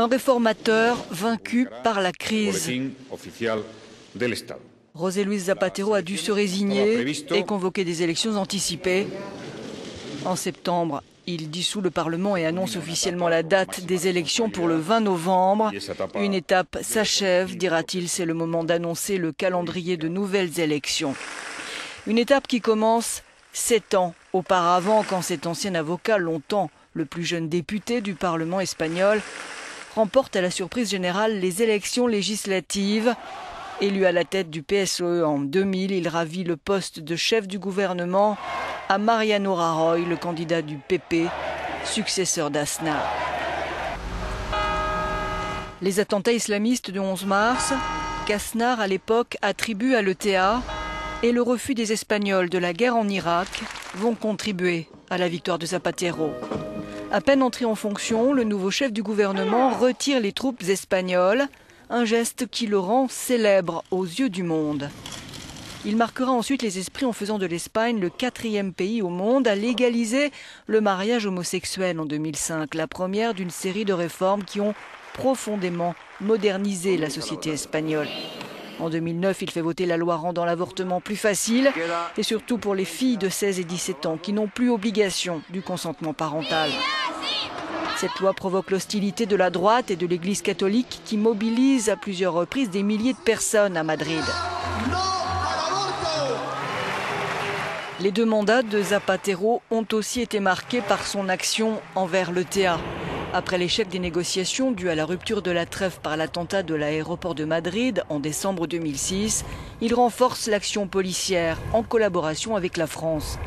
Un réformateur vaincu par la crise. José Luis Zapatero a dû se résigner et convoquer des élections anticipées. En septembre, il dissout le Parlement et annonce officiellement la date des élections pour le 20 novembre. Une étape s'achève, dira-t-il, c'est le moment d'annoncer le calendrier de nouvelles élections. Une étape qui commence 7 ans auparavant, quand cet ancien avocat, longtemps le plus jeune député du Parlement espagnol, remporte à la surprise générale les élections législatives. Élu à la tête du PSOE en 2000, il ravit le poste de chef du gouvernement à Mariano Rajoy, le candidat du PP, successeur d'Aznar. Les attentats islamistes du 11 mars, qu'Aznar à l'époque attribue à l'ETA, et le refus des Espagnols de la guerre en Irak vont contribuer à la victoire de Zapatero. À peine entré en fonction, le nouveau chef du gouvernement retire les troupes espagnoles, un geste qui le rend célèbre aux yeux du monde. Il marquera ensuite les esprits en faisant de l'Espagne le 4e pays au monde à légaliser le mariage homosexuel en 2005, la première d'une série de réformes qui ont profondément modernisé la société espagnole. En 2009, il fait voter la loi rendant l'avortement plus facile, et surtout pour les filles de 16 et 17 ans qui n'ont plus obligation du consentement parental. Cette loi provoque l'hostilité de la droite et de l'Église catholique qui mobilise à plusieurs reprises des milliers de personnes à Madrid. Les 2 mandats de Zapatero ont aussi été marqués par son action envers l'ETA. Après l'échec des négociations dues à la rupture de la trêve par l'attentat de l'aéroport de Madrid en décembre 2006, il renforce l'action policière en collaboration avec la France.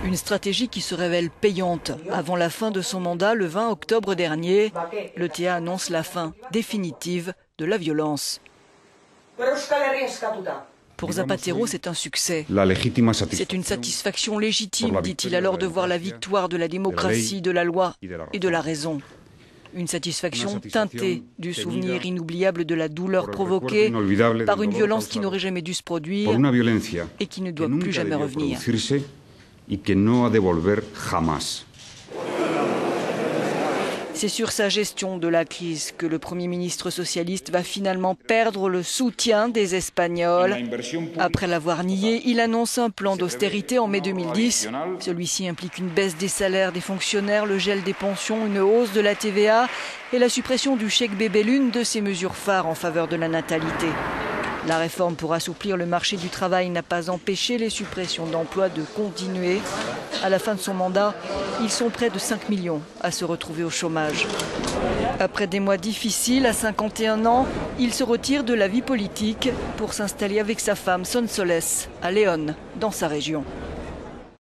Une stratégie qui se révèle payante. Avant la fin de son mandat, le 20 octobre dernier, l'ETA annonce la fin définitive de la violence. Pour Zapatero, c'est un succès. C'est une satisfaction légitime, dit-il alors, de voir la victoire de la démocratie, de la loi et de la raison. Une satisfaction teintée du souvenir inoubliable de la douleur provoquée par une violence qui n'aurait jamais dû se produire et qui ne doit plus jamais revenir. C'est sur sa gestion de la crise que le Premier ministre socialiste va finalement perdre le soutien des Espagnols. Après l'avoir nié, il annonce un plan d'austérité en mai 2010. Celui-ci implique une baisse des salaires des fonctionnaires, le gel des pensions, une hausse de la TVA et la suppression du chèque bébé, l'une de ses mesures phares en faveur de la natalité. La réforme pour assouplir le marché du travail n'a pas empêché les suppressions d'emplois de continuer. À la fin de son mandat, ils sont près de 5 millions à se retrouver au chômage. Après des mois difficiles, à 51 ans, il se retire de la vie politique pour s'installer avec sa femme Sonsoles à Léon, dans sa région.